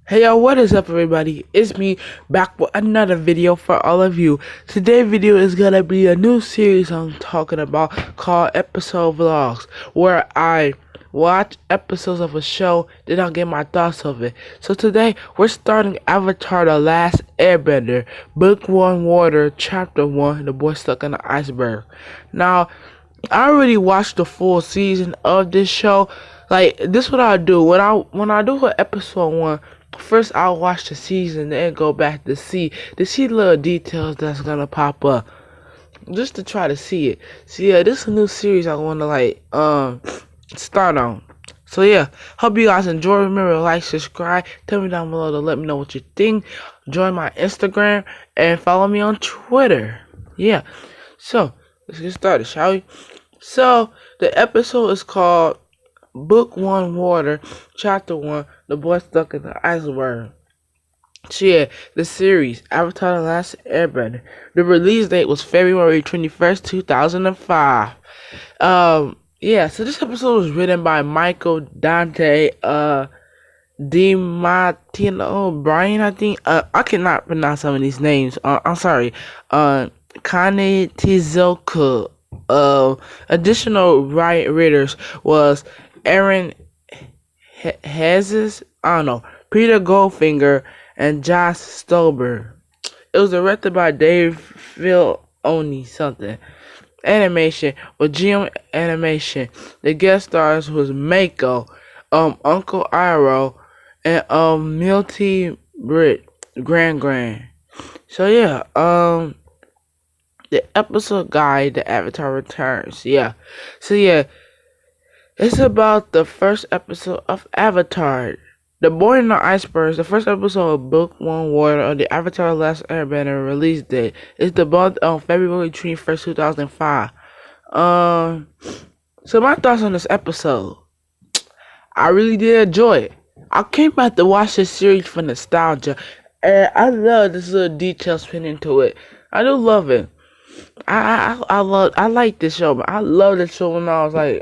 Hey yo, what is up everybody? It's me back with another video for all of you. Today's video is gonna be a new series I'm talking about called episode vlogs, where I watch episodes of a show, then I'll get my thoughts of it. So today we're starting Avatar: The Last Airbender, Book 1 Water, Chapter 1, The Boy Stuck in the Iceberg. Now, I already watched the full season of this show. Like, this is what I do when I do an episode 1. First, I'll watch the season, then go back to see little details that's gonna pop up, just to try to see it. So yeah, this is a new series I want to start on. So yeah, hope you guys enjoy. Remember to like, subscribe, tell me down below to let me know what you think. Join my Instagram and follow me on Twitter. Yeah. So let's get started, shall we? So the episode is called Book 1 Water, Chapter 1, The Boy Stuck in the Iceberg. So yeah, the series, Avatar: The Last Airbender. The release date was February 21st, 2005. Yeah, so this episode was written by Michael Dante, DiMartino Brian, I think. I cannot pronounce some of these names. I'm sorry. Kane Tizoka. Additional writers was Aaron Hazes, I don't know, Peter Goldfinger, and Josh Stolber. It was directed by Dave Filoni something. Animation with GM Animation. The guest stars was Mako, Uncle Iroh, and Milty Britt Grand. So yeah, the episode guide, the Avatar returns. Yeah. So yeah, it's about the first episode of Avatar. The Boy in the Iceberg, the first episode of Book 1 Water of the Avatar: Last Airbender release date is debuted on February 21st, 2005. So my thoughts on this episode. I really did enjoy it. I came back to watch this series for nostalgia, and I love this little details put into it. I do love it. I like this show, but I love this show when I was like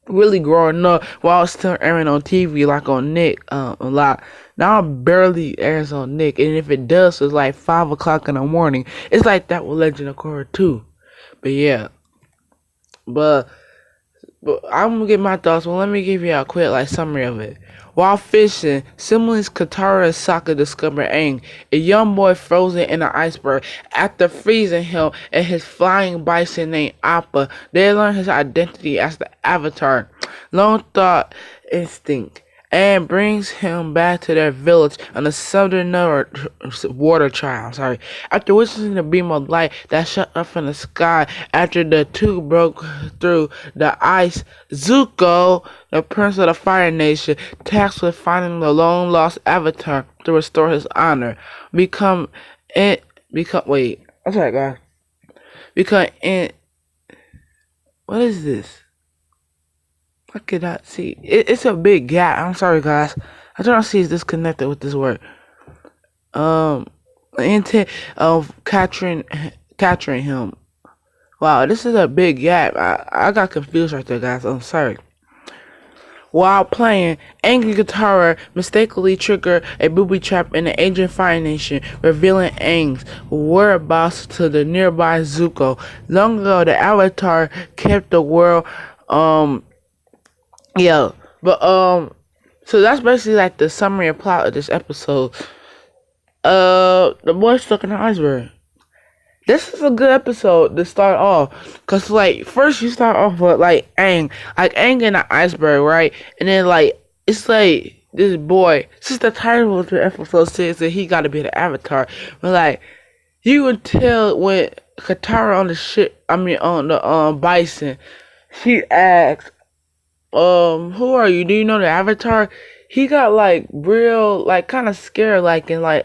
really growing up, while I was still airing on TV, like on Nick, a lot. Now it barely airs on Nick, and if it does, it's like 5 o'clock in the morning. It's like that with Legend of Korra too. But yeah, but I'm gonna get my thoughts. Well, let me give you a quick summary of it. While fishing, siblings Katara and Sokka discover Aang, a young boy frozen in an iceberg. After freezing him and his flying bison named Appa, they learn his identity as the Avatar. Lone thought instinct, and brings him back to their village on the southern water trial. After witnessing the beam of light that shot up from the sky after the two broke through the ice, Zuko, the prince of the Fire Nation, tasked with finding the long lost Avatar to restore his honor, become wait, I'm sorry guys, become in, what is this? I cannot see. It's a big gap. I'm sorry, guys. I don't see it's disconnected with this word. Intent of capturing him. Wow, this is a big gap. I got confused right there, guys. I'm sorry. While playing, angry Katara mistakenly triggered a booby trap in the Ancient Fire Nation, revealing Aang's whereabouts to the nearby Zuko. Long ago, the Avatar kept the world, yeah, but so that's basically like the summary and plot of this episode. The boy stuck in the iceberg. This is a good episode to start off, cause like first you start off with like Aang in the iceberg, right? And then it's like this boy. Since the title of the episode says that he got to be the Avatar, but like you would tell when Katara on the ship, on the bison, she asks, who are you? Do you know the Avatar? He got real kind of scared, and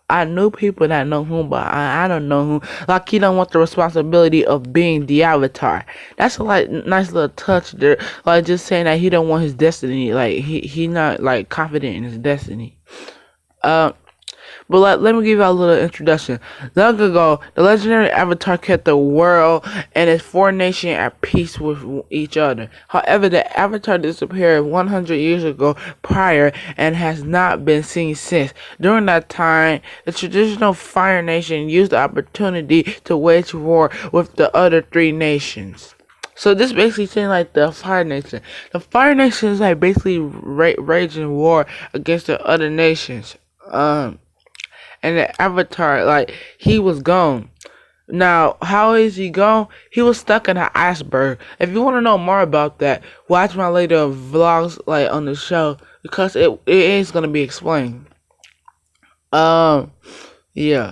I know people that know him, but I don't know him. Like he don't want the responsibility of being the Avatar. That's a nice little touch there. Like just saying that he don't want his destiny. Like he not confident in his destiny. But But let me give you a little introduction. Long ago, the legendary Avatar kept the world and its four nations at peace with each other. However, the Avatar disappeared 100 years ago prior and has not been seen since. During that time, the traditional Fire Nation used the opportunity to wage war with the other three nations. So this basically seems like the Fire Nation. The Fire Nation is like basically raging war against the other nations. And the Avatar, like, he was gone. Now, how is he gone? He was stuck in an iceberg. If you want to know more about that, watch my later vlogs, like, on the show, because it is gonna be explained. Yeah.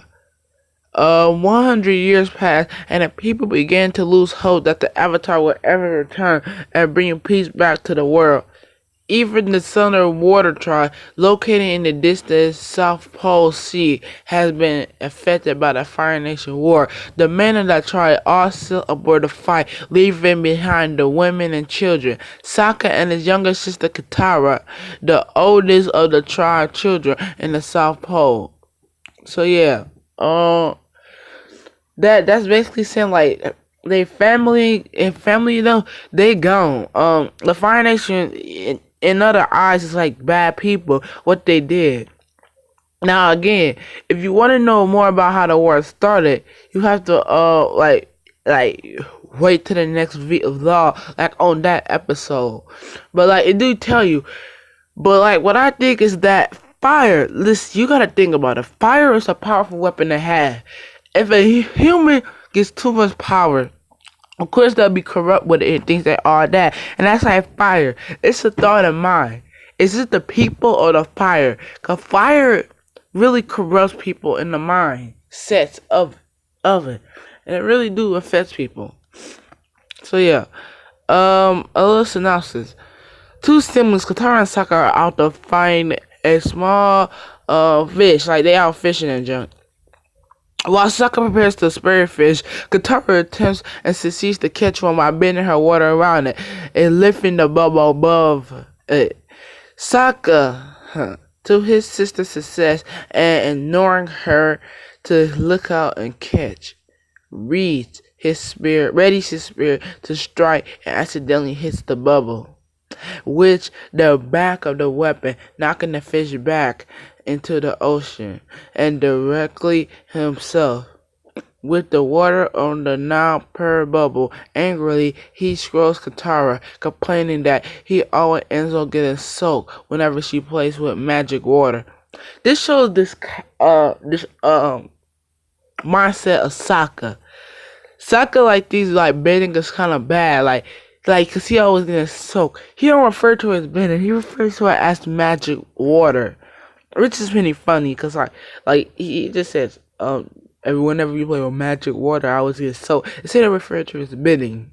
100 years passed, and the people began to lose hope that the Avatar would ever return and bring peace back to the world. Even the Southern Water Tribe, located in the distant South Pole Sea, has been affected by the Fire Nation War. The men of that tribe all sailed aboard the fight, leaving behind the women and children. Sokka and his younger sister Katara, the oldest of the tribe children in the South Pole. So yeah, that's basically saying like they family and family, they gone. The Fire Nation in other eyes is like bad people, what they did. Now again, if you want to know more about how the war started, you have to like wait to the next vlog, like on that episode. But like it do tell you. But like what I think is that fire, listen, you gotta think about it. Fire is a powerful weapon to have. If a human gets too much power, of course they'll be corrupt with it and things like all that. And that's like fire. It's a thought of mine. Is it the people or the fire? Cause fire really corrupts people in the mind sets of it. And it really do affect people. So yeah. A little synopsis. Two siblings, Katara and Sokka, are out to find a small fish. Like they out fishing and junk. While Sokka prepares to spear fish, Katara attempts and succeeds to catch one by bending her water around it and lifting the bubble above it. Sokka, to his sister's success and ignoring her to look out and catch, readies his spear to strike and accidentally hits the bubble, which the back of the weapon, knocking the fish back into the ocean and directly himself. With the water on the now per bubble, angrily he scrolls Katara, complaining that he always ends up getting soaked whenever she plays with magic water. This shows this mindset of Sokka. Sokka like these like bending is kind of bad, like cause he always getting soaked. He don't refer to it as bending, he refers to it as magic water. Which is pretty funny, cause like he just says, whenever you play with magic water, I always get so. Instead of referring to it as bending,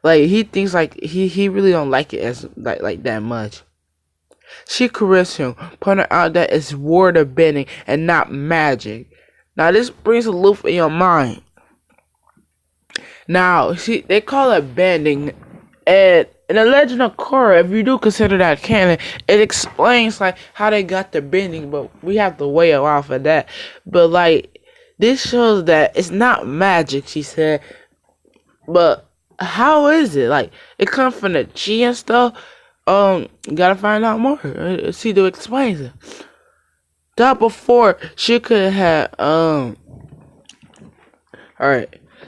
like he thinks like he really don't like it as like that much. She corrects him, pointing out that it's water bending and not magic. Now this brings a loop in your mind. Now they call it bending. And in the Legend of Korra, if you do consider that canon, it explains like how they got the bending, but we have to wait a while for that. But like this shows that it's not magic, she said. But how is it? Like it comes from the chi and stuff. Gotta find out more. See to explains it. That before she could have alright.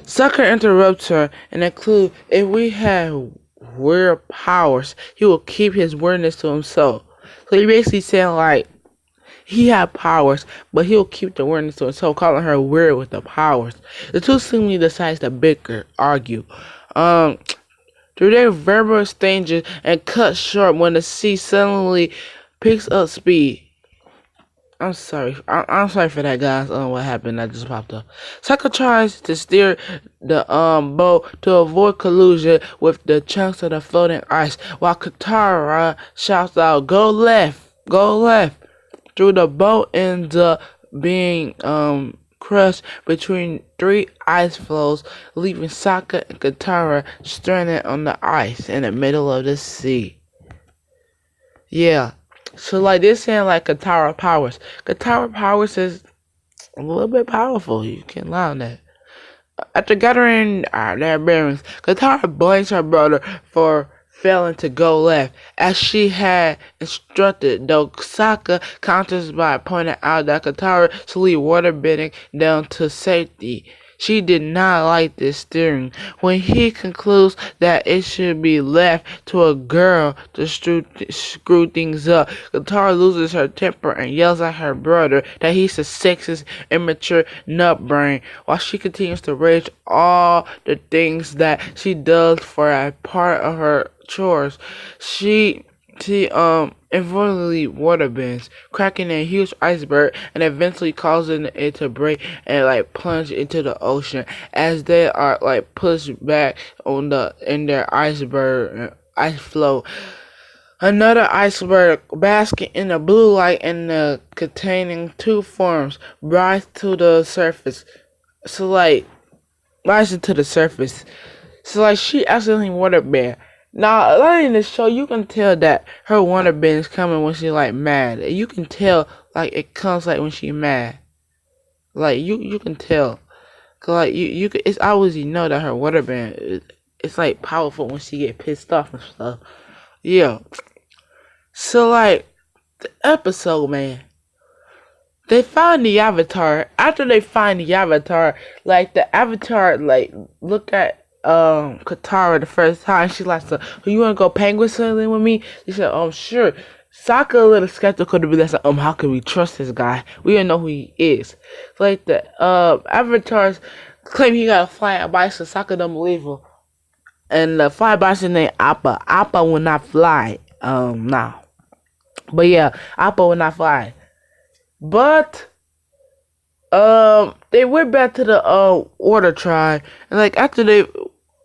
Sokka interrupts her and includes, if we had weird powers, he will keep his weirdness to himself. So he basically saying like he had powers, but he'll keep the weirdness to himself, calling her weird with the powers. The two seemingly decide to bicker, argue. Through their verbal exchanges and cut short when the sea suddenly picks up speed. I'm sorry. I'm sorry for that, guys. What happened? That just popped up. Sokka tries to steer the boat to avoid collision with the chunks of the floating ice, while Katara shouts out, "Go left! Go left!" Through the boat ends up being crushed between three ice floes, leaving Sokka and Katara stranded on the ice in the middle of the sea. Yeah. So like they're saying like Katara powers. Katara powers is a little bit powerful. You can lie on that. After gathering their bearings, Katara blames her brother for failing to go left, as she had instructed, though Sokka counters by pointing out that Katara should leave waterbending down to safety. She did not like this steering. When he concludes that it should be left to a girl to screw things up, Katara loses her temper and yells at her brother that he's a sexist, immature nutbrain, while she continues to rage all the things that she does for a part of her chores. She involuntarily water bends, cracking a huge iceberg and eventually causing it to break and like plunge into the ocean as they are like pushed back in their iceberg ice flow. Another iceberg basking in the blue light and containing two forms rise to the surface. So like rising to the surface. So like she accidentally waterbend. Now, later in the show, you can tell that her waterbend is coming when she's like mad. You can tell like it comes like when she's mad. Like you can tell, cause like you can, it's always you know that her waterbend it's like powerful when she get pissed off and stuff. Yeah. So like the episode, man. They find the avatar. After they find the avatar, like the avatar, like look at Katara the first time. She like, so you wanna go penguin sailing with me? She said, sure. Sokka a little skeptical to be like, how can we trust this guy? We don't know who he is. So, like the avatars claim he got a flying bicycle. Sokka don't believe him. And the flying bicycle named Appa. Appa will not fly. Now. But yeah, Appa will not fly. But they went back to the Water Tribe, and like after they,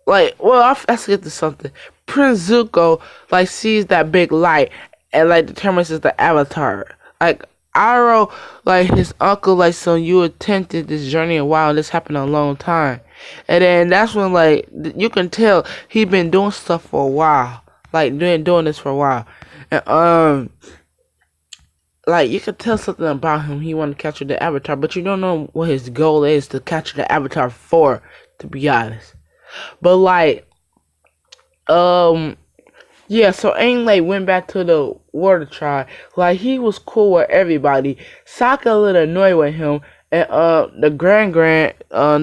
like, well, I skip to something. Prince Zuko like sees that big light and like determines it's the Avatar. Like Aro, like his uncle, like, so you attempted this journey a while. And this happened a long time, and then that's when like you can tell he been doing stuff for a while, like doing this for a while, and like you could tell something about him. He want to capture the Avatar, but you don't know what his goal is to capture the Avatar for, to be honest. But like, yeah. So Aang like went back to the Water Tribe. Like he was cool with everybody. Sokka a little annoyed with him, and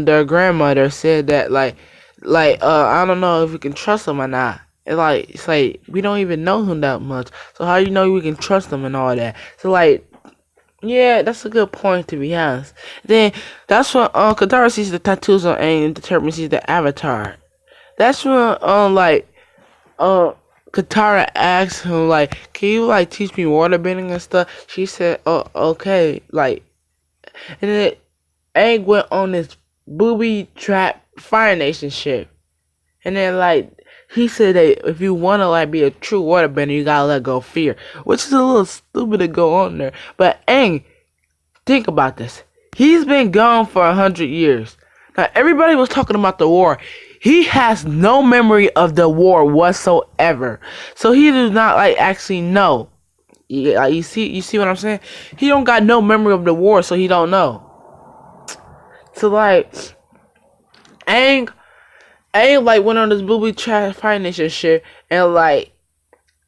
their grandmother said that I don't know if we can trust him or not. It's like we don't even know him that much. So how you know we can trust him and all that? So like, yeah, that's a good point to be honest. Then that's when Katara sees the tattoos on Aang and determines he's the Avatar. That's when Katara asks him like, can you like teach me waterbending and stuff? She said, oh, okay, like, and then Aang went on this booby trap Fire Nation ship, and then like he said that if you wanna like be a true waterbender, you gotta let go of fear, which is a little stupid to go on there. But Aang, think about this. He's been gone for 100 years. Now everybody was talking about the war. He has no memory of the war whatsoever. So he does not like actually know. You see what I'm saying? He don't got no memory of the war, so he don't know. So like Aang like went on this booby trap Fire Nation shit, and like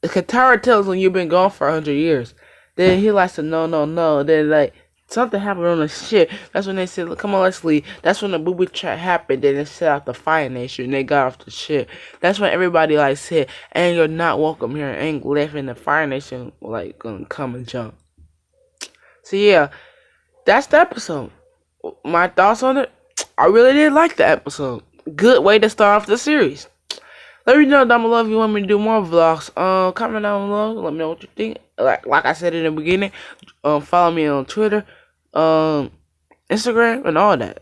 Katara tells him you've been gone for 100 years. Then he likes to no. Then like something happened on the ship. That's when they said, look, come on, let's leave. That's when the booby trap happened. Then they set out the Fire Nation and they got off the ship. That's when everybody like said, Aang, you're not welcome here. Aang left and the Fire Nation like gonna come and jump. So yeah, that's the episode. My thoughts on it? I really did like the episode. Good way to start off the series. Let me know down below if you want me to do more vlogs. Comment down below. Let me know what you think. Like I said in the beginning, follow me on Twitter, Instagram, and all that.